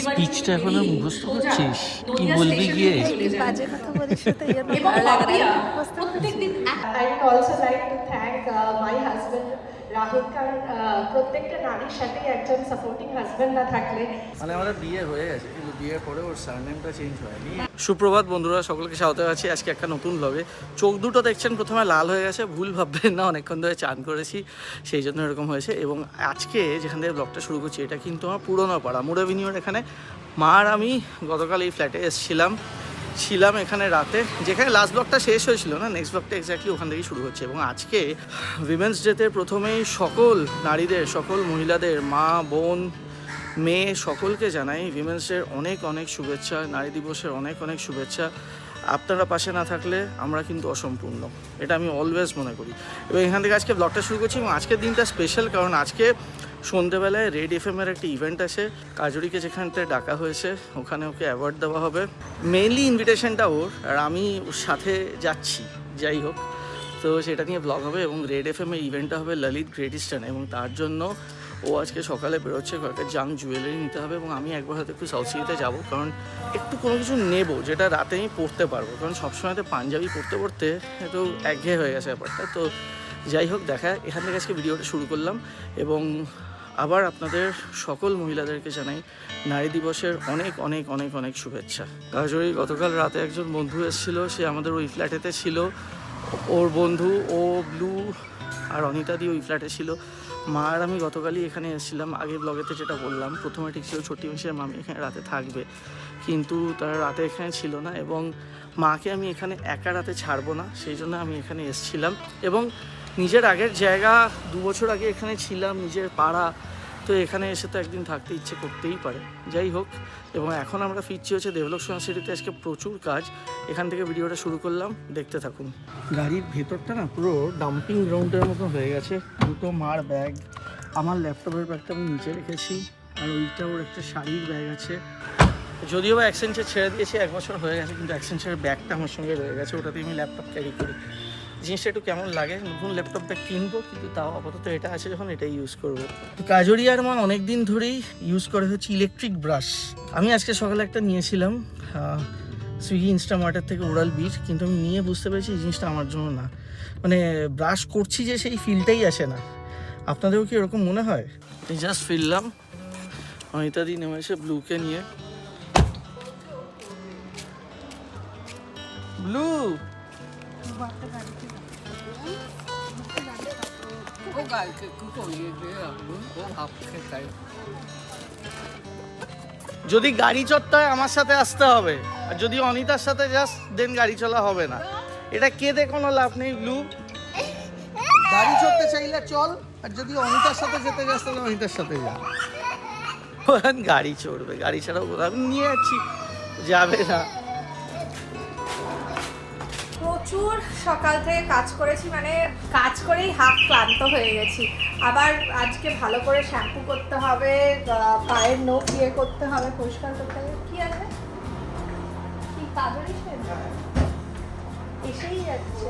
স্পিচটা এখনো মুখস্থ করছিস? কি বলবি গিয়ে? বাজে কথা বলিস তো এই জন্য এবং ভালো লাগে না। ভাবিয়া মুখস্থ প্রত্যেকদিন I would also like to thank my husband Rahul কারণ প্রত্যেকটা নারীর সাথেই একজন সাপোর্টিং হাজবেন্ড না থাকলে মানে আমাদের বিয়ে হয়ে গেছে, কিন্তু বিয়ের পরে ওর সারনেমটা চেঞ্জ হয়নি। সুপ্রভাত বন্ধুরা, সকলকে স্বাগত আছি আজকে একটা নতুন ব্লগে। চোখ দুটো দেখছেন প্রথমে লাল হয়ে গেছে, ভুল ভাববেন না, অনেকক্ষণ ধরে চান করেছি সেই জন্য এরকম হয়েছে। এবং আজকে যেখান থেকে ব্লগটা শুরু করছি এটা কিন্তু আমার পুরোনো পাড়া মুড অ্যাভিনিউর এখানে। মা আর আমি গতকাল এই ফ্ল্যাটে ছিলাম এখানে রাতে, যেখানে লাস্ট ব্লগটা শেষ হয়েছিল না, নেক্সট ব্লগটা এক্স্যাক্টলি ওখান থেকেই শুরু হচ্ছে। এবং আজকে উইমেন্স ডেতে প্রথমেই সকল নারীদের, সকল মহিলাদের, মা বোন মেয়ে সকলকে জানাই উইমেন্স ডের অনেক অনেক শুভেচ্ছা, নারী দিবসের অনেক অনেক শুভেচ্ছা। আপনারা পাশে না থাকলে আমরা কিন্তু অসম্পূর্ণ, এটা আমি অলওয়েজ মনে করি। এবং এখান থেকে আজকে ব্লগটা শুরু করছি। এবং আজকের দিনটা স্পেশাল, কারণ আজকে সন্ধ্যেবেলায় রেড এফএমের একটা ইভেন্ট আছে, কাজুরিকে যেখানটায় ডাকা হয়েছে ওখানে ওকে অ্যাওয়ার্ড দেওয়া হবে। মেইনলি ইনভিটেশনটা ওর, আর আমি ওর সাথে যাচ্ছি, যাই হোক। তো সেটা নিয়ে ব্লগ হবে। এবং রেড এফএমের ইভেন্টটা হবে ললিত গ্রেট ইস্টার্ন, এবং তার জন্য ও আজকে সকালে বেরোচ্ছে, কয়েকটা জাং জুয়েলারি নিতে হবে। এবং আমি একবার হয়তো একটু সাউথ সিটিতে যাবো, কারণ একটু কোনো কিছু নেবো যেটা রাতে আমি পরতে পারবো, কারণ সবসময় তো পাঞ্জাবি পরতে একটু একঘেয়ে হয়ে গেছে ব্যাপারটা। তো যাই হোক, দেখা এখান থেকে আজকে ভিডিওটা শুরু করলাম। এবং আবার আপনাদের সকল মহিলাদেরকে জানাই নারী দিবসের অনেক অনেক অনেক অনেক শুভেচ্ছা। কাজরি গতকাল রাতে একজন বন্ধু এসেছিল, সে আমাদের ওই ফ্ল্যাটেতে ছিল। ওর বন্ধু ও ব্লু আর অনিতা দি ওই ফ্ল্যাটে ছিল। মা আর আমি গতকালই এখানে এসেছিলাম, আগে ব্লগেতে যেটা বললাম। প্রথমে ঠিক ছিল ছোট্টি মিশিয়ে মামি এখানে রাতে থাকবে, কিন্তু তারা রাতে এখানে ছিল না। এবং মাকে আমি এখানে একা রাতে ছাড়বো না, সেই জন্য আমি এখানে এসেছিলাম। এবং নিজের আগের জায়গা, 2 বছর আগে এখানে ছিলাম, নিজের পাড়া, তো এখানে এসে তো একদিন থাকতে ইচ্ছে করতেই পারে। যাই হোক, এবং এখন আমরা ফিরছি হচ্ছে দেভলক সোসাইটিতে। আজকে প্রচুর কাজ, এখান থেকে ভিডিওটা শুরু করলাম, দেখতে থাকুন। গাড়ির ভেতরটা না পুরো ডাম্পিং গ্রাউন্ডের মতো হয়ে গেছে। দুটো মার ব্যাগ, আমার ল্যাপটপের ব্যাগটা আমি নিচে রেখেছি, আর ওইটা ওর একটা শাড়ির ব্যাগ আছে। যদিও বা অ্যাক্সেঞ্চার ছেড়ে দিয়েছি, 1 বছর হয়ে গেছে, কিন্তু অ্যাক্সেঞ্চারের ব্যাগটা আমার সঙ্গে রয়ে গেছে, ওটাতে আমি ল্যাপটপ ক্যারি করি। জিনিসটা একটু কেমন লাগে, নতুন ল্যাপটপ ব্যাগ কিনবো, কিন্তু তাও আপাতত এটা আছে যখন এটাই ইউজ করবো। তো কাজরি আর মা অনেক দিন ধরেই ইউজ করে হচ্ছে ইলেকট্রিক ব্রাশ। আমি আজকে সকালে একটা নিয়েছিলাম সুইগি ইনস্টামার্টের থেকে, ওরাল বিট, কিন্তু আমি নিয়ে বুঝতে পেরেছি এই জিনিসটা আমার জন্য না। মানে ব্রাশ করছি যে সেই ফিলটাই আসে না। আপনাদেরও কি এরকম মনে হয়? এই জাস্ট ফিরলাম, অনিতা দি নেমেছে ব্লুকে নিয়ে। ব্লু যদি গাড়ি চড়তে হয় আমার সাথে আসতে হবে, আর যদি অনিতার সাথে যাস দেন গাড়ি চলা হবে না। এটা কেঁদে কোনো লাভ নেই ব্লু। গাড়ি চড়তে চাইলে চল, আর যদি অনিতার সাথে যেতে যাস তাহলে অনিতার সাথে যা। গাড়ি চড়বে, গাড়ি ছাড়াও আমি নিয়ে যাচ্ছি, যাবে না। প্রচুর সকাল থেকে কাজ করেছি, মানে কাজ করেই হাফ ক্লান্ত হয়ে গেছি। আবার আজকে ভালো করে শ্যাম্পু করতে হবে, পায়ের নখ করতে হবে, পরিষ্কার করতে হবে। কি আছে কি কাজরি এসেই যাচ্ছে।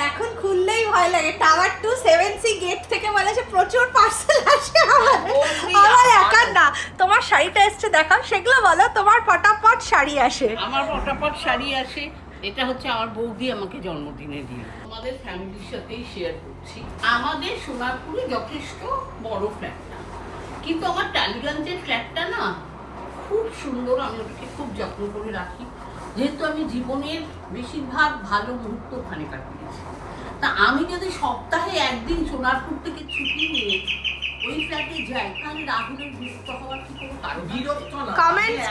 এখন খুললেই ভয় লাগে। টাওয়ার 2 7C গেট থেকে বলেছে প্রচুর পার্সেল আসে আমার একা না। তোমার শাড়িটা এসছে দেখাও, সেগুলো বলো। তোমার ফটাফট শাড়ি আসে। আমার ফটাফট শাড়ি আসে, এটা হচ্ছে আমার বৌদি আমাকে জন্মদিনে দিয়ে। আমাদের ফ্যামিলির সাথেই শেয়ার করছি। আমাদের সোনারপুরে যথেষ্ট বড় ফ্ল্যাট না, কিন্তু আমার টালিগঞ্জের ফ্ল্যাটটা না খুব সুন্দর। আমি ওটাকে খুব যত্ন করে রাখি, যেহেতু আমি জীবনের বেশিরভাগ ভালো মুহূর্ত ওখানে কাটিয়েছি। তা আমি যদি সপ্তাহে একদিন সোনারপুর থেকে ছুটি নিয়ে ওই ফ্ল্যাটে যাই, তাহলে রাহুলের বিরক্ত হওয়ার কি কোনো কারণ? বিরক্ত না, কমেন্টস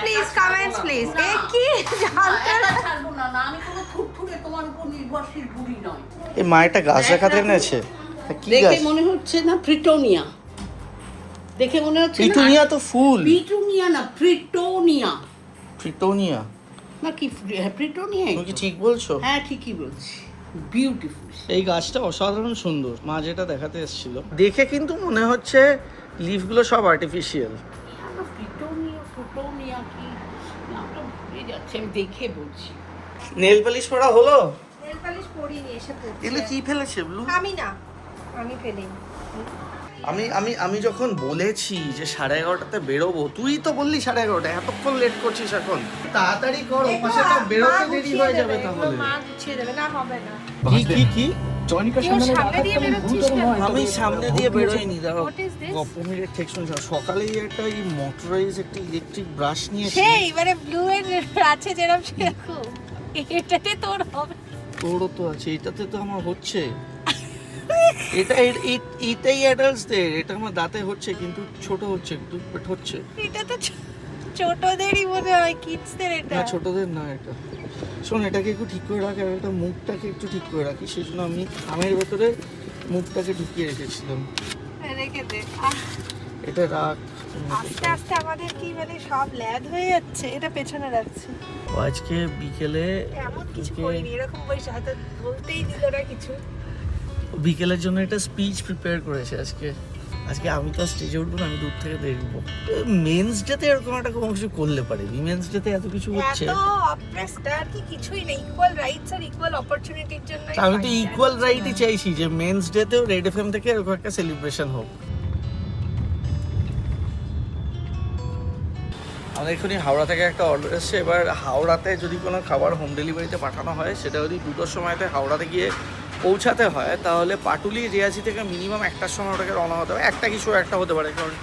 প্লিজ। এ কি জানতে ছাড়বো না। আমি কোনো থুরথুরে তোমার উপর নির্ভরশীল বুড়ি নয়। এই মা একটা গাছ দেখাতে এনেছে, কি গাছ? দেখে মনে হচ্ছে না প্রিটোনিয়া, দেখে মনে হচ্ছে পিটুনিয়া তো ফুল। পিটুনিয়া না, প্রিটোনিয়া। পিটুনিয়া না কি প্রিটোনিয়া? তুমি কি ঠিক বলছো? হ্যাঁ ঠিকই বলছি, বিউটিফুল। এই গাছটা অসাধারণ সুন্দর, মা যেটা দেখাতে এসেছিল। দেখে কিন্তু মনে হচ্ছে লিফগুলো সব আর্টিফিশিয়াল। প্রিটোনিয়া কি নামটা ভুলে যাচ্ছে, আমি দেখে বলছি। নেল পালিশ পরা হলো? নেল পালিশ পরিনি, এসে পড়ছে। এগুলো কি ফেলেছে ব্লু? আমি না, আমি ফেলিনি। আমি আমি আমি যখন বলেছি যে 11:30টাতে বেরোবো, তুই তো বললি 11:30, এতক্ষণ লেট করছিস এখন। তাড়াতাড়ি কর, ওপাশে তো বেরোতে দেরি হয়ে যাবে তাহলে। মা গুছিয়ে দেবে না, হবে না। কি কেউ সামনে দিয়ে বেরোচ্ছিস কেন? আমি সামনে দিয়ে বেরোইনি, দাঁড়াও। What is this? গপ্পমিরের ঠিক শুনছ, সকালেই একটা এই মোটরাইজ একটা ইলেকট্রিক ব্রাশ নিয়েছি। সেই মানে ব্লু এর আছে যেরকম সেরকম, এটাতে তোর হবে। তোরও তো আছে, এটাতে তো আমার হচ্ছে। এটাই অ্যাডাল্টসদের, এটা আমার দাঁতে হচ্ছে কিন্তু ছোট হচ্ছে, একটু বাট হচ্ছে। এটা তো ছোটদেরই মনে হয়, কিডসদের এটা। না ছোটদের না এটা। শোন, এটাকে একটু ঠিক করে রাখ, আর এটা মুখটাকে একটু ঠিক করে রাখি, সেই জন্য আমি খামের ভেতরে মুখটাকে ঢুকিয়ে রেখেছিলাম। রেখে দে। এটা রাখ। আস্তে আস্তে আমাদের কি মানে সব ল্যাদ হয়ে যাচ্ছে। এটা পেছনে রাখছি। আজকে বিকেলে এমন কিছু তোকে করিনি, এরকম বসে হাতে বলতেই দিল না কিছু। বিকেলের জন্য একটা স্পিচ প্রিপেয়ার করেছে আজকে। আজকে আমি তো স্টেজে উঠবো না, আমি দূর থেকে দেখবো। মেন্স ডেতে এরকম একটা কোনো কিছু করলে পারে, উইমেন্স ডেতে এত কিছু হচ্ছে। এত অপ্রেসড আর কি কিছুই নেই, ইকুয়াল রাইটস আর ইকুয়াল অপরচুনিটির জন্য। আমি তো ইকুয়াল রাইটই চাইছি যে মেন্স ডেতেও রেড এফএম থেকে এরকম একটা সেলিব্রেশন হোক। আমাদের এখানে হাওড়া থেকে একটা অর্ডার এসছে। এবার হাওড়াতে যদি কোনো খাবার হোম ডেলিভারিতে পাঠানো হয়, সেটা যদি 2টোর সময়তে হাওড়াতে গিয়ে পৌঁছাতে হয়, তাহলে পাটুলি রিয়াজি থেকে মিনিমাম 1টার সময় ওটাকে রওনা হতে হবে। একটা কিছু একটা হতে পারে, কারণ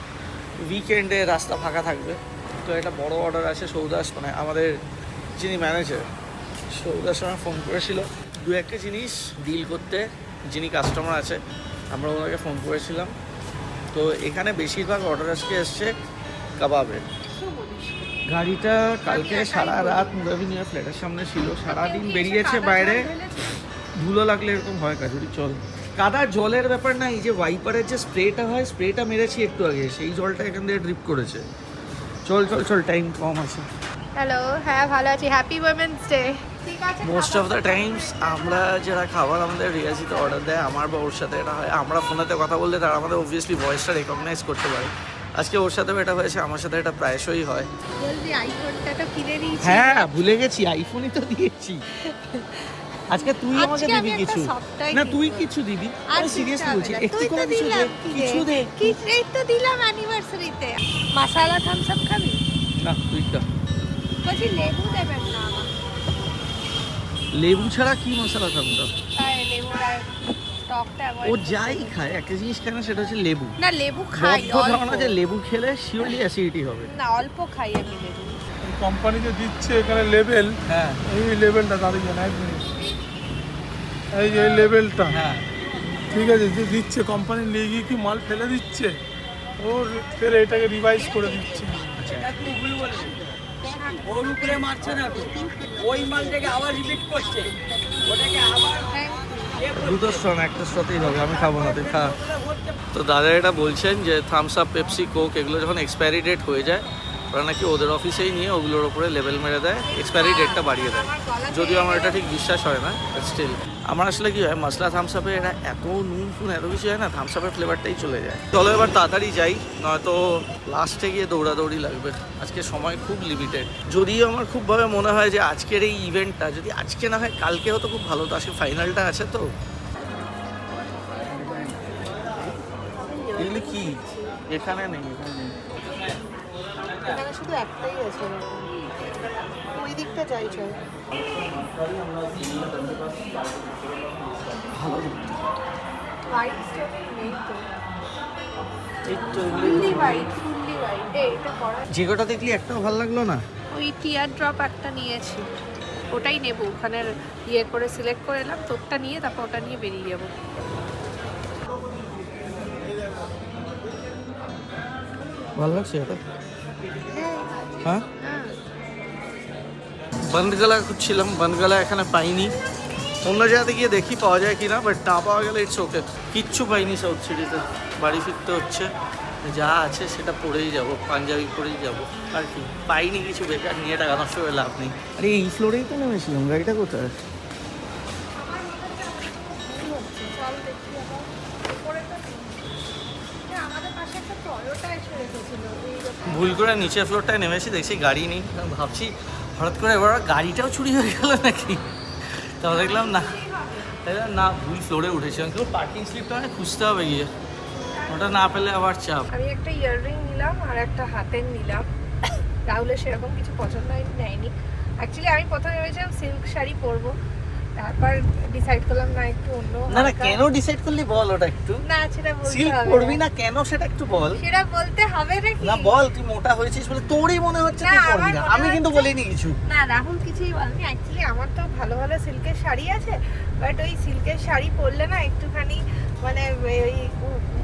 উইকেন্ডে রাস্তা ফাঁকা থাকবে। তো একটা বড় অর্ডার আছে। সৌদাস মানে আমাদের যিনি ম্যানেজার, সৌদাস সময় ফোন করেছিল 2-1টা জিনিস ডিল করতে, যিনি কাস্টমার আছে আমরা ওনাকে ফোন করেছিলাম। তো এখানে বেশিরভাগ অর্ডার আজকে এসছে কাবাবের। গাড়িটা কালকে সারা রাত মুরাবিনিয়া ফ্ল্যাটের সামনে ছিল, সারাদিন বেরিয়েছে বাইরে। ধুলো লাগলে এরকম হয় কাজুরি। চল, কাদা জলের ব্যাপার না, এই যে ওয়াইপারের যে স্প্রেটা হয়, স্প্রেটা মেরেছি একটু আগে, সেই জলটা এখান থেকে ড্রিপ করেছে। চল চল চল, টাইম কম আছে। হ্যালো, হ্যাঁ ভালো আছি, হ্যাপি উইমেন্স ডে। ঠিক আছে, মোস্ট অফ দ্য টাইমস আমরা যারা খাবার আমাদের রিয়াজিতে অর্ডার দেয়, আমার বা ওর সাথে এটা হয়, আমরা ফোনেতে কথা বললে তারা আমাদের অবভিয়াসলি ভয়েসটা রেকগনাইজ করতে পারে। আজকে ওর সাথেও এটা হয়েছে, আমার সাথে এটা প্রায়শই হয়। বলবি আইফোনটা তো কিনে দিয়েছি। হ্যাঁ ভুলে গেছি, আইফোনই তো দিয়েছি। আজকে তুই আমাকে আজকে দিবি আমি কিছু একটা software না, তুই কিনবো। কিছু দিবি। আর আমি সিরিয়াসলি বলছি, একটু তুই তো করে কিছু দে, দিলাম কি কিছু দে। কি এই তো দিলাম অ্যানিভার্সারিতে। মশলা থামস আপ খাবি? না তুই খা। বলছি লেবু দেবেন না আমার। লেবু ছাড়া কি মশলা থামতো? তাই লেবু আর টকটা ও অ্যাভয়েড। যাই খায়, একটা জিনিস খায় না, সেটা হচ্ছে লেবু। না লেবু খাই বদ্ধ ধারণা অল্প। যে লেবু খেলে শিওরলি অ্যাসিডিটি হবে। না অল্প খাই আমি লেবু। কোম্পানি যে দিচ্ছে এখানে লেভেল, হ্যাঁ এই লেভেলটা দাঁড়িয়ে না, 1 মিনিট, এই যে লেভেলটা, হ্যাঁ। ঠিক আছে, যে দিচ্ছে কোম্পানি নিয়ে গিয়ে কি মাল ফেলে দিচ্ছে, ওর ফের এটাকে রিভাইজ করে দিচ্ছে। ওর উপরে মারছে না তো, ওই মালটাকে আবার রিপিট করছে, ওটাকে আবার দুটো স্ট্রং, একটা স্ট্রতেই হবে, আমি খাবো না, তুই খা। তো দাদা এটা বলছেন যে থামস আপ, পেপসি, কোক এগুলো যখন এক্সপায়ারি ডেট হয়ে যায়, ওরা নাকি ওদের অফিসেই নিয়ে ওগুলোর উপরে লেভেল মেরে দেয়, এক্সপায়ারি ডেটটা বাড়িয়ে দেয়। যদিও আমার এটা ঠিক বিশ্বাস হয় না, বাট স্টিল আমার আসলে কি হয়, মশলা থামস আপে এটা এত নুন ফুন এত কিছু হয় না, থামস আপের ফ্লেভারটাই চলে যায়। চলো এবার তাড়াতাড়ি যাই, নয়তো লাস্টে গিয়ে দৌড়াদৌড়ি লাগবে। আজকে সময় খুব লিমিটেড। যদিও আমার খুবভাবে মনে হয় যে আজকের এই ইভেন্টটা যদি আজকে না হয় কালকে হতো খুব ভালো হতো। আজকে ফাইনালটা আছে তো। এগুলি কি এখানে নেই, এখানে নেই। এখানে শুধু একটাই আছে, ওই দিকটা যাই চল। ভালো হোয়াইট স্টোনের নেই তো, এই তো ফুললি হোয়াইট, ফুললি হোয়াইট। এটা করা যে কটা দেখলি একটাও ভালো লাগলো না। ওই টিয়ার ড্রপ একটা নিয়েছি, ওটাই নেব। ওখানে ইয়ে করে সিলেক্ট করে এলাম, তোরটা নিয়ে তারপর ওটা নিয়ে বেরিয়ে যাবো। ভালো লাগছে এটা। হ্যাঁ হ্যাঁ হ্যাঁ। বনগালা খুঁজছিলাম, বনগালা এখানে পাইনি। অন্য জায়গাতে গিয়ে দেখি পাওয়া যায় কিনা, বাট না পাওয়া গেলে ইটস ওকে। কিচ্ছু পাইনি সাউথ সিটিতে। বাড়ি ফিরতে হচ্ছে, যা আছে সেটা পরেই যাব, পাঞ্জাবি পরেই যাব আর কি। পাইনি কিছু, বেকার নিয়ে টাকা নষ্ট করে লাভ নেই। আরে এই ফ্লোরেই তো নেমেছিলাম, গাড়িটা কোথায়? চল দেখি আবার। উপরে তো নেই। আমাদের পাশে একটা টয়োটা এসে রেখেছিল এইরকম। ভুল করে নিচের ফ্লোরটায় নেমেছি, দেখছি গাড়ি নেই। ভাবছি হঠাৎ করে এবার গাড়িটাও চুরি হয়ে গেল নাকি। তারপর দেখলাম না, না ভুল ফ্লোরে উঠেছিলাম। কেউ পার্কিং স্লিপটা মানে খুঁজতে হবে গিয়ে। ও ওটা না পেলে আবার চাপ। আমি একটা ইয়াররিং নিলাম আর একটা হাতের নিলাম। রাহুলের সেরকম কিছু পছন্দ নেয়নি। অ্যাকচুয়ালি আমি প্রথমে ভেবেছিলাম সিল্ক শাড়ি পরবো, তারপর ডিসাইড করলাম না একটু অন্য না না, হালকা- কেন ডিসাইড করলি বল ওটা একটু। না সেটা বলতে সিল্ক হবে পরবি না। না কেন সেটা একটু বল। সেটা বলতে হবে নাকি? না বল, তুই মোটা হয়েছিস বলে তোরই মনে হচ্ছে না, তুই পরবি আমার না। মনে আমি কিন্তু হচ্ছে- বলিনি কিছু। না রাহুল কিছুই বলেনি। অ্যাকচুয়ালি আমার তো ভালো ভালো সিল্কের শাড়ি আছে, বাট ওই সিল্কের শাড়ি পরলে না একটুখানি মানে ওই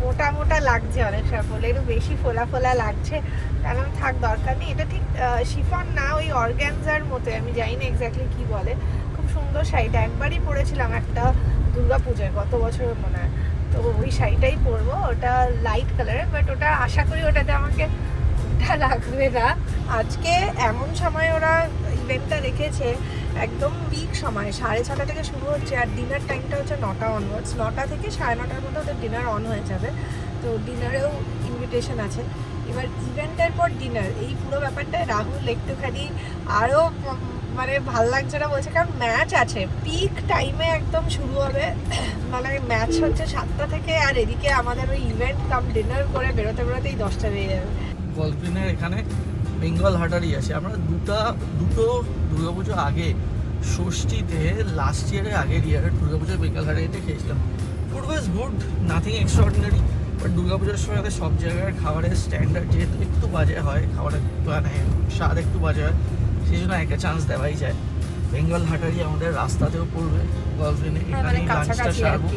মোটা মোটা লাগছে অনেক সময়, বলে একটু বেশি ফোলা ফোলা লাগছে। কারণ থাক, দরকার নেই। এটা ঠিক শিফন না, ওই অর্গ্যানজার মতো, আমি জানি না এক্স্যাক্টলি কি বলে। খুব সুন্দর শাড়িটা, একবারই পরেছিলাম একটা দুর্গাপূজায় গত বছর মনে হয়। তো ওই শাড়িটাই পরবো, ওটা লাইট কালারের, বাট ওটা আশা করি ওটাতে আমাকে ওটা লাগবে না। আজকে এমন সময় ওরা ইভেন্টটা রেখেছে, একদম পিক সময় 6:30 থেকে শুরু হচ্ছে, আর ডিনার টাইমটা হচ্ছে 9টা অনওয়ার্ডস। 9টা থেকে 9:30টার মধ্যে ওদের ডিনার অন হয়ে যাবে। তো ডিনারেও ইনভিটেশন আছে। এবার ইভেন্টের পর ডিনার, এই পুরো ব্যাপারটায় রাহুল একটুখানি আরও মানে ভাল লাগছে না বলছে, কারণ ম্যাচ আছে পিক টাইমে একদম শুরু হবে। মানে ম্যাচ হচ্ছে 7টা থেকে, আর এদিকে আমাদের ওই ইভেন্ট কাম ডিনার করে বেরোতে বেরোতেই 10টা বেজে যাবে। গল্পিনের এখানে বেঙ্গল হাটারি আছে। আমরা দুটো দুর্গাপুজো আগে, ষষ্ঠীতে লাস্ট ইয়ারের আগের ইয়ারের দুর্গাপুজোর বেঙ্গল হাটারিতে খেয়েছিলাম। Food was good, nothing extraordinary. But দুর্গাপুজোর সময় সব জায়গার খাবারের স্ট্যান্ডার্ড যেহেতু একটু বাজে হয়, খাবারের মানে স্বাদ একটু বাজে হয়, সেই জন্য একটা চান্স দেওয়াই যায়। বেঙ্গল হাটারি আমাদের রাস্তাতেও পড়বে গল্পিনে, এখানেই লাঞ্চটা সারবো।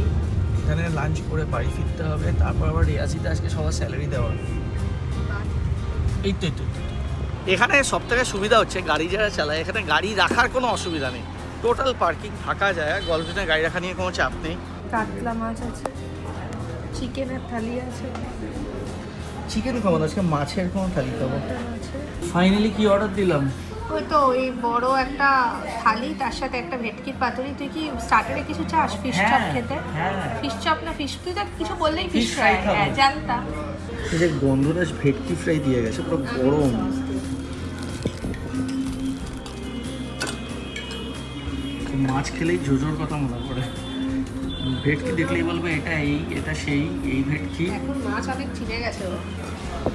এখানে লাঞ্চ করে বাড়ি ফিরতে হবে, তারপর আবার রিয়াসিতে আজকে সবার স্যালারি দেওয়া হবে। এই তো এখানে সব থেকে সুবিধা হচ্ছে গাড়ি যারা চালায়, এখানে গাড়ি রাখার কোনো অসুবিধা নেই, টোটাল পার্কিং ফাঁকা যায়। গল্পিনে গাড়ি রাখা নিয়ে কোনো চাপ নেই। কাতলা মাছ আছে, চিকেনের থালি আছে, চিকেন খাবো না, আজকে মাছের কোনো থালি খাবো। মটন আছে। ফাইনালি কি অর্ডার দিলাম? ওই তো ওই বড় একটা থালি, তার সাথে একটা ভেটকির পাতুরি। তুই কি স্টার্টারে কিছু চাস? ফিশ চপ খেতে? হ্যাঁ। ফিশ চপ না ফিশ, তুই তো কিছু বললেই ফিশ Fish fry ফ্রাই। খাবো। হ্যাঁ জানতাম। এই যে গন্ধরাজ ভেটকি ফ্রাই দিয়ে গেছে, পুরো গরম। মাছ খেলেই জোজোর কথা মনে পড়ে। ভেটকি দেখলেই বলবে এটা এই, এটা সেই, এই ভেটকি। এখন মাছ অনেক চিনে গেছে ও।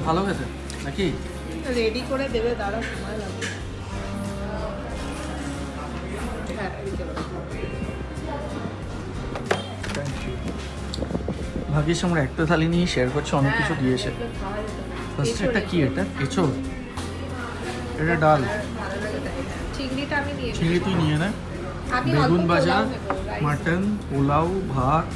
ভালো গেছে নাকি? রেডি করে দেবে, দাঁড়া সময় লাগবে। হ্যাঁ ভাগ্যিস আমরা একটা থালি নিয়ে শেয়ার করছি, অনেক কিছু দিয়েছে। খাওয়া যেত। ফার্স্ট এটা কি? এটা এঁচোড়, এটা ডাল, চিংড়িটা আমি নিয়ে নেবো। চিংড়ি তুই নিয়ে নে, আমি বেগুন অল্প ভাজা, পোলাও নেবো, rice। মাটন, পোলাও, ভাত,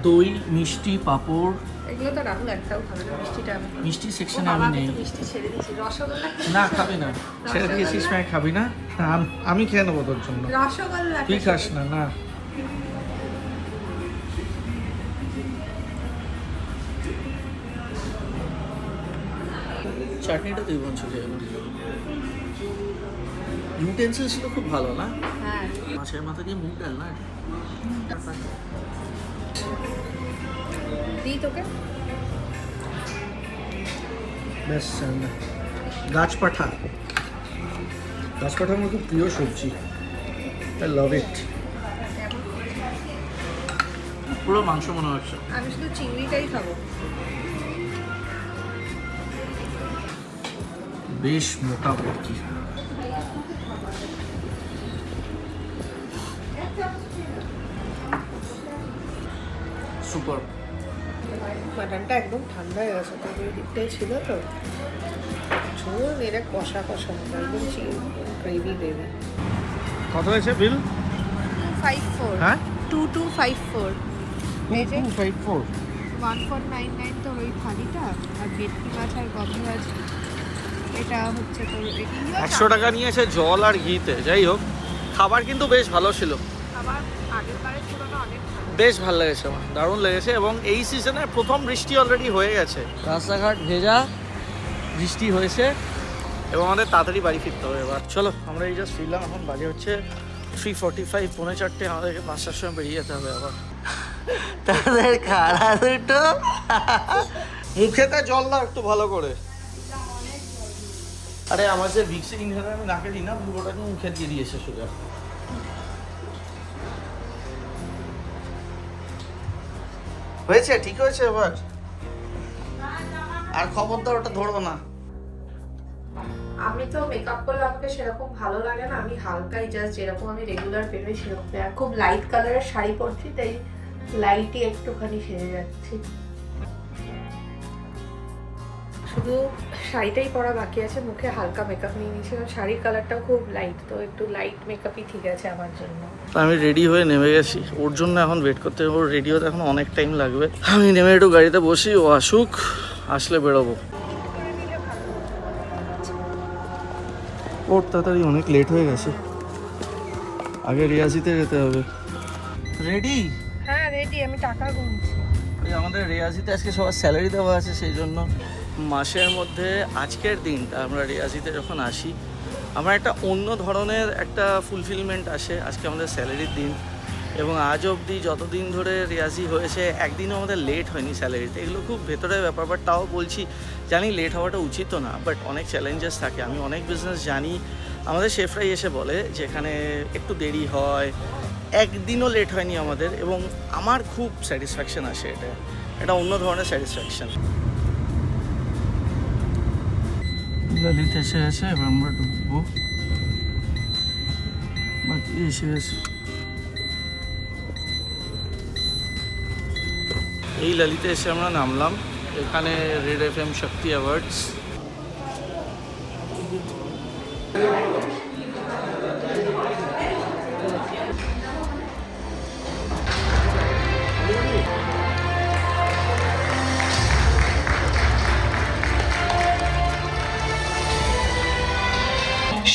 দই, মিষ্টি, পাঁপড়। এগুলো তো রাহুল একটাও খাবে না, মিষ্টিটা আমি খাবো। মিষ্টি ও সেকশনে বাবা, আমি আমি নেই। তো মিষ্টি ছেড়ে দিয়েছি। রসগোল্লা না খাবি না, ছেড়ে দিয়েছিস মানে খাবি না? আমি খেয়ে নেবো তোর জন্য। রসগোল্লা তুই খাস না? না চাটনিটা তুই বোন চলে যাবো। ইউটেন্সিল ছিল খুব ভালো না? হ্যাঁ মাছের মাথা দিয়ে মুগ ডাল না? দিই তোকে। ব্যাস গাছপাঠা, গাছপাঠা আমার খুব প্রিয় সবজি, আই লাভ ইট। পুরো মাংস মনে হচ্ছে। আমি শুধু চিংড়িটাই খাবো। বেশ মোটা ভেটকি। সুপার। মাটনটা একদম ঠান্ডা হয়ে গেছে, তো ওই দিকটাই ছিল তো ঝোল, এটা কষা কষা মতো একদম গ্রেভি গ্রেভি। কত হয়েছে বিল? 254 হ্যাঁ 2254 এই যে 254। 1499 তো ওই থালিটা, আর ভেটকি মাছ আর গন্ধরাজ এটা হচ্ছে তোর 100 টাকা নিয়েছে জল আর ঘিতে। যাই হোক, খাবার কিন্তু বেশ ভালো ছিল, আবার আগের বারের তুলনায় অনেক ভালো। বেশ ভালো লেগেছে আমার, দারুণ লেগেছে। এবং এই সিজনের প্রথম বৃষ্টি অলরেডি হয়ে গেছে, রাস্তাঘাট ভেজা, বৃষ্টি হয়েছে এবং আমাদের তাড়াতাড়ি বাড়ি ফিরতে হবে এবার। চলো আমরা এই জাস্ট ফিরলাম, এখন বাজে হচ্ছে 3:45, 3:45। আমাদেরকে 5টার সময় বেরিয়ে যেতে হবে আবার। তাদের খাড়া দুটো মুখেতে জল দাও একটু ভালো করে। আরে আমার যে ভিক্সি ইনহেলার আমি নাকে দিই না, পুরোটাকে মুখে দিয়ে দিয়েছে সুগার। হয়েছে, ঠিক হয়েছে এবার? আর খবরদার ওটা ধরো না। আমি তো মেকআপ করলে আমাকে সেরকম ভালো লাগে না, আমি হালকাই জাস্ট যেরকম আমি রেগুলার বেরোই সেরকম। আর খুব লাইট কালারের শাড়ি পরছি তাই লাইটই একটুখানি সেজে যাচ্ছি। শুধু শাড়িটাই পরা বাকি আছে, মুখে হালকা মেকআপ নিয়ে নিয়েছি কারণ শাড়ির কালারটাও খুব লাইট, তো একটু লাইট মেকআপই ঠিক আছে আমার জন্য। আমি রেডি হয়ে নেমে গেছি, ওর জন্য এখন ওয়েট করতে হবে। ওর রেডি হতে এখন অনেক টাইম লাগবে। আমি নেমে একটু গাড়িতে বসি, ও আসুক, আসলে বেরোবো। ওর তাড়াতাড়ি অনেক লেট হয়ে গেছে, আগে রিয়াজিতে যেতে হবে। রেডি? হ্যাঁ রেডি, আমি টাকা গুনছি। ওই আমাদের রিয়াজিতে আজকে সবার স্যালারি দেওয়া আছে, সেই জন্য মাসের মধ্যে আজকের দিনটা আমরা রিয়াজিতে যখন আসি আমার একটা অন্য ধরনের একটা ফুলফিলমেন্ট আসে। আজকে আমাদের স্যালারির দিন এবং আজ অবধি যতদিন ধরে রিয়াজি হয়েছে একদিনও আমাদের লেট হয়নি স্যালারিতে। এগুলো খুব ভেতরের ব্যাপার, বাট তাও বলছি, জানি লেট হওয়াটা উচিত না, বাট অনেক চ্যালেঞ্জেস থাকে। আমি অনেক বিজনেস জানি, আমাদের শেফরাই এসে বলে যেখানে একটু দেরি হয়, একদিনও লেট হয়নি আমাদের, এবং আমার খুব স্যাটিসফ্যাকশন আসে। এটা অন্য ধরনের স্যাটিসফ্যাকশন। ললিত এসে গেছে, এবার আমরা ঢুকবো। বাকি এসে গেছে। এই ললিতে এসে আমরা নামলাম। এখানে red FM Shakti awards.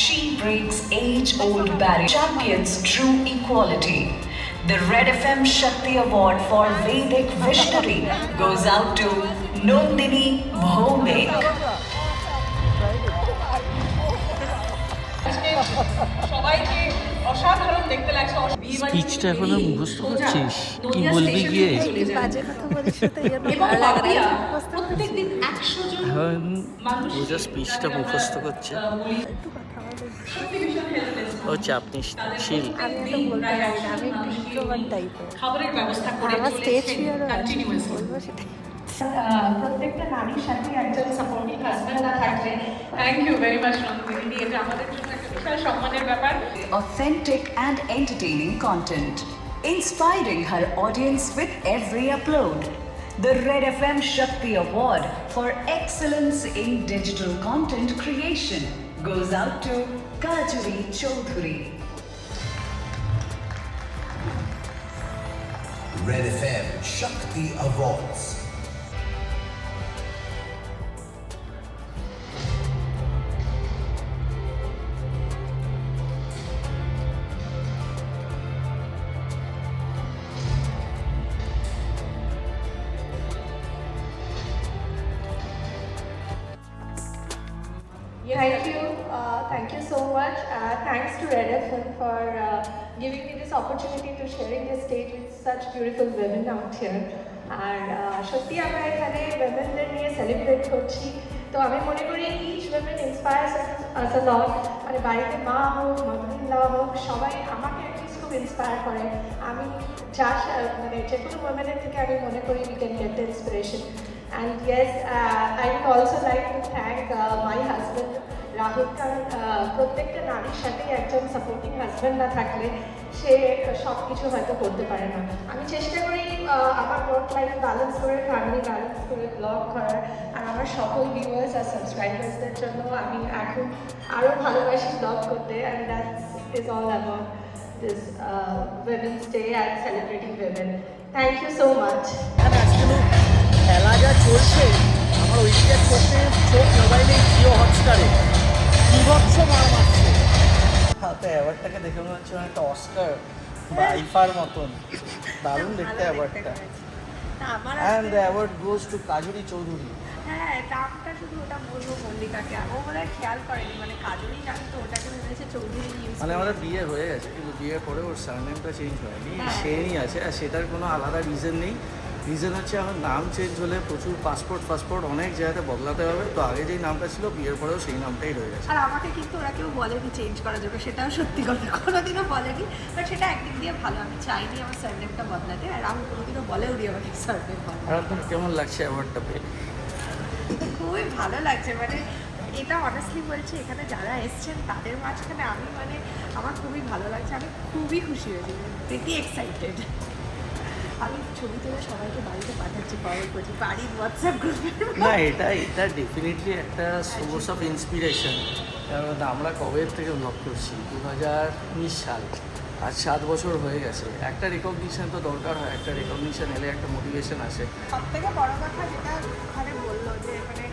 She breaks age-old barrier, champions true equality. The Red FM Shakti Award for Vedic Visionary goes out to Nandini Bhomik. স্পিচটা এখন মুখস্থ করছিস, কি বলবি গিয়ে? ও যা স্পিচটা মুখস্থ করছে, ও চাপনিশীল। খাবারের ব্যবস্থা করে প্রত্যেকটা নারীর সাথে একজন সাপোর্টিং হাজবেন্ড না থাকলে। Thank you very much Nandini, এটা আমাদের জন্য একটা বিশাল সম্মানের ব্যাপার। Authentic and entertaining content, inspiring her audience with every upload. The Red FM Shakti Award for Excellence in Digital Content Creation goes out to Kajuri Chaudhary. Red FM Shakti Awards. Thank you so much. Thanks to Red FM for giving me this opportunity to sharing this stage with such beautiful women out here. আর সত্যি আমরা এখানে womenদের নিয়ে celebrate করছি, তো আমি মনে করি each women inspires us a lot. মানে বাড়িতে মা হোক, মা হোক, সবাই আমাকে অ্যাটলিস্ট খুব ইন্সপায়ার করে। আমি মানে যে কোনো women-এর থেকে আমি মনে করি we can get the inspiration. And yes, I would also like to thank my husband Rahul, কারণ প্রত্যেকটা নারীর সাথে একজন সাপোর্টিং হাজব্যান্ড না থাকলে সে সব কিছু হয়তো করতে পারে না। আমি চেষ্টা করি আমার ওয়ার্ক লাইফ ব্যালেন্স করে, ফ্যামিলি ব্যালেন্স করে ব্লগ করার, আর আমার সকল ভিউয়ার্স আর সাবস্ক্রাইবার্সদের জন্য আমি এখন আরও ভালোবাসি ব্লগ করতে। And that is all about this women's day and celebrating women. Thank you so much. খেলা যা চলছে, আমার ওইদিকে চোখ মোবাইলে জিও হটস্টারে বিভৎস মার মারছে। হাতে অ্যাওয়ার্ডটাকে দেখে মনে হচ্ছে একটা অস্কার বা আইফার মতন, দারুণ দেখতে অ্যাওয়ার্ডটা। And the award goes to Kajuri Chowdhury. হ্যাঁ, নামটা শুধু ওটা বলবো মল্লিকাকে, ও বোধ হয় খেয়াল করেনি, মানে কাজলই জানতো, ওটাকে ভেবেছে চৌধুরী ইউজ। মানে আমাদের বিয়ে হয়ে গেছে, কিন্তু বিয়ের পরে ওর সারনেমটা চেঞ্জ হয়নি, সেমই আছে, আর সেটার কোনো আলাদা রিজন নেই। রিজন হচ্ছে আমার নাম চেঞ্জ হলে প্রচুর পাসপোর্ট অনেক জায়গাতে বদলাতে হবে, তো আগে যেই নামটা ছিল বিয়ের পরেও সেই নামটাই রয়ে গেছে। আর আমাকে কিন্তু ওরা কেউ বলেনি চেঞ্জ করা যাবে, সেটাও সত্যি কথা, কোনোদিনও বলেনি। বাট সেটা একদিক দিয়ে ভালো, আমি চাইনি আমার সারনেমটা বদলাতে, আর আমি কোনোদিনও বলেও নি আমাকে সারনেম বদলাতে। আর আপনার কেমন লাগছে অ্যাওয়ার্ডটা পেয়ে? খুবই ভালো লাগছে, মানে এটা অনেস্টলি বলছি, এখানে যারা এসছেন তাদের মাঝখানে আমি মানে আমার খুবই ভালো লাগছে, আমি খুবই খুশি হয়েছি, ভেরি এক্সাইটেড। আমি ছবি তুলে সবাইকে বাড়িতে পাঠাচ্ছি, ফরওয়ার্ড করছি বাড়ির হোয়াটসঅ্যাপ গ্রুপে। না, এটা ডেফিনেটলি একটা সোর্স অফ ইন্সপিরেশন। কারণ আমরা কবে থেকে ব্লগ করছি, 2019 সাল, আজ 7 বছর হয়ে গেছে। একটা রিকগনিশন তো দরকার হয়, একটা রিকগনিশন এলে একটা মোটিভেশন আসে। সব থেকে বড় কথা যেটা ওখানে বললো যে মানে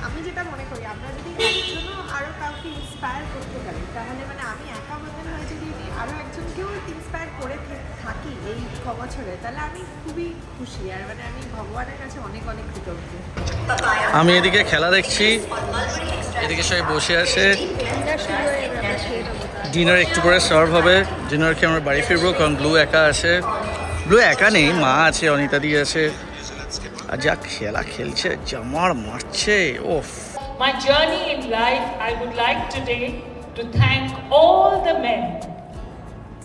আমি যেটা মনে করি, আমরা যদি একজনও আরও কাউকে ইন্সপায়ার করতে পারি, তাহলে মানে আমি একা মনে হয় যদি আরও একজনকেও ইন্সপায়ার করে থাকি এই 6 বছরে, তাহলে আমি খুবই খুশি, আর মানে আমি ভগবানের কাছে অনেক অনেক কৃতজ্ঞ। আমি এদিকে খেলা দেখছি, এদিকে সবাই বসে আছে। ডিনার শুরু হয়ে যাবে, আমরা খেয়ে নেবো। ডিনার একটু করে সার্ভ হবে। ডিনার খেয়ে আমরা বাড়ি ফিরবো, কারণ ব্লু একা আছে। ব্লু একা নেই, মা আছে, অনিতা দি আছে। আর যা খেলা খেলছে, জামার মারছে, ওফ। My journey in life, I would like today to thank all the men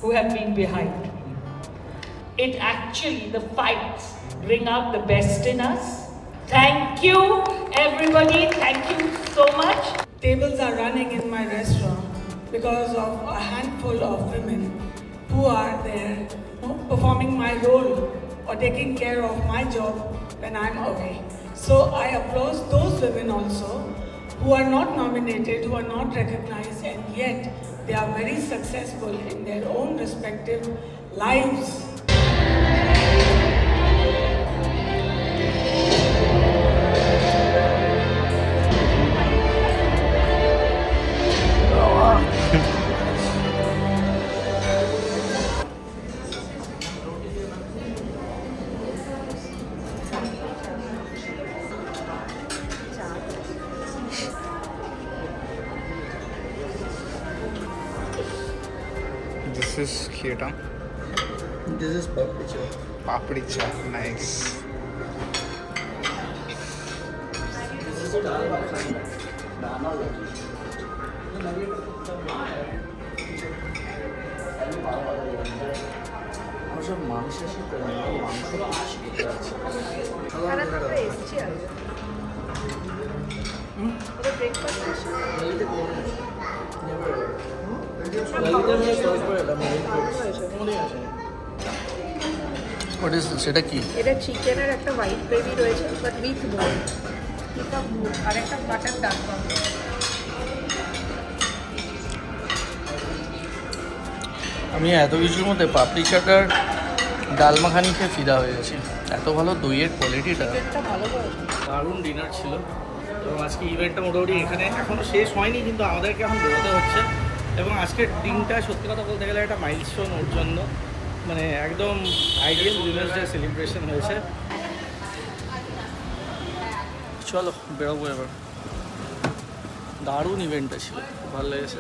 who have been behind. It actually, the fights bring out the best in us. Thank you, everybody. Thank you so much. Tables are running in my restaurant because of a handful of women who are there performing my role or taking care of my job when I'm away. So I applaud those women also who are not nominated, who are not recognized, and yet they are very successful in their own respective lives. This is Khetam. This is Papdi chaat, nice. This is dal makhani, dana lagi. আমার সব মাংস শিখতে মাংস শিখতে আছে। খানা তো আমরা এসছি আগে, ওদের ব্রেকফাস্ট এসে সেটা কি? এটা চিকেনের একটা হোয়াইট গ্রেভি রয়েছে, বাট উইথ বোন, এটা আর একটা মাটন ডাল। আমি এত কিছুর মধ্যে পাপড়ি চাট আর ডাল মাখানি খেয়ে ফিদা হয়ে গেছি। এত ভালো দইয়ের কোয়ালিটিটা, ভালো করে দারুণ ডিনার ছিল। এবং আজকে ইভেন্টটা মোটামুটি এখানে এখনও শেষ হয়নি, কিন্তু আমাদেরকে এখন বেরোতে হচ্ছে। এবং আজকের দিনটা সত্যি কথা বলতে গেলে একটা মাইলস্টোন ওর জন্য, মানে একদম আইডিয়াল উইমেন্স ডে সেলিব্রেশন হয়েছে। চলো বেরোবো এবার। দারুণ ইভেন্টটা ছিল, খুব ভালো লেগেছে।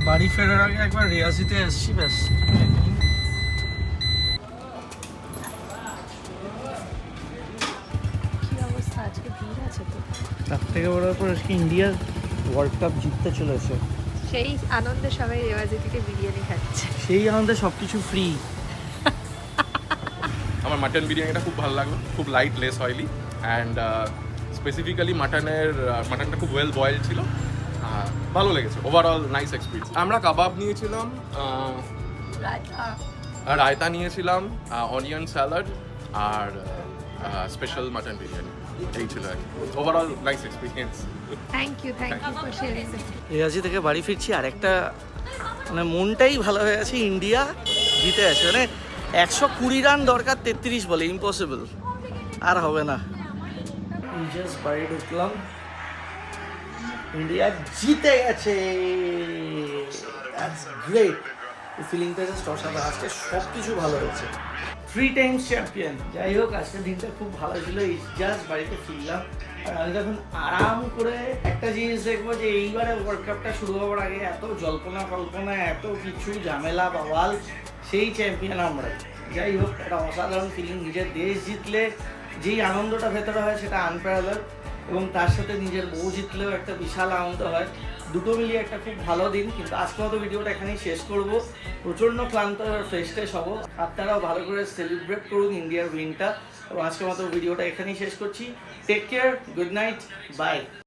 বাড়ি ফেরার আগে একবার রিয়াজিতে এসেছি, ব্যাস। কি অবস্থা, আজকে ভিড় আছে তো। তার থেকে বড় ব্যাপার আজকে ইন্ডিয়া ওয়ার্ল্ড কাপ জিততে চলেছে। সেই আনন্দে সবাই রেওয়াজি থেকে বিরিয়ানি খাচ্ছে। সেই আনন্দে সব কিছু ফ্রি। আমার মাটন বিরিয়ানিটা খুব ভালো লাগলো, খুব light, less oily, and specifically মাটনটা খুব ওয়েল বয়েল ছিল, ভালো লেগেছে। Overall nice experience. আমরা কাবাব নিয়েছিলাম, রায়তা নিয়েছিলাম, অনিয়ন স্যালাড আর স্পেশাল মাটন বিরিয়ানি, এই ছিল আর কি। Overall nice experience. Thank you for sharing. রিয়াজি থেকে বাড়ি ফিরছি, আর একটা মানে মনটাই ভালো হয়ে আছে, ইন্ডিয়া জিতে আছে। মানে 120 রান দরকার, 33 বলে, ইম্পসিবল, আর হবে না। জাস্ট বাড়ি ঢুকলাম, ইন্ডিয়া জিতে গেছে, দ্যাটস গ্রেট। এই ফিলিংটা জাস্ট অসাধারণ। আজকে সব কিছু ভালো হয়েছে, 3 টাইমস চ্যাম্পিয়ন। যাই হোক, আজকের দিনটা খুব ভালো ছিল। জাস্ট বাড়িতে ফিরলাম, আর আমি যখন আরাম করে একটা জিনিস দেখবো যে এইবারে ওয়ার্ল্ড কাপটা শুরু হওয়ার আগে এত জল্পনা কল্পনা, এত কিছু ঝামেলা বাওয়াল, সেই চ্যাম্পিয়ন আমরা। যাই হোক, একটা অসাধারণ ফিলিং। নিজের দেশ জিতলে যেই আনন্দটা ভেতরে হয় সেটা আনপ্যারালাল, এবং তার সাথে নিজের বউ জিতলেও একটা বিশাল আনন্দ হয়। দুটো মিলিয়ে একটা খুব ভালো দিন। কিন্তু আজকে মতো ভিডিওটা এখানেই শেষ করব। প্রচণ্ড ক্লান্ত ফ্রেশ ট্রেশ হবো। আপনারাও ভালো করে সেলিব্রেট করুন ইন্ডিয়ার উইনটা। এবং আজকের মতো ভিডিওটা এখানেই শেষ করছি। Take care, good night, by.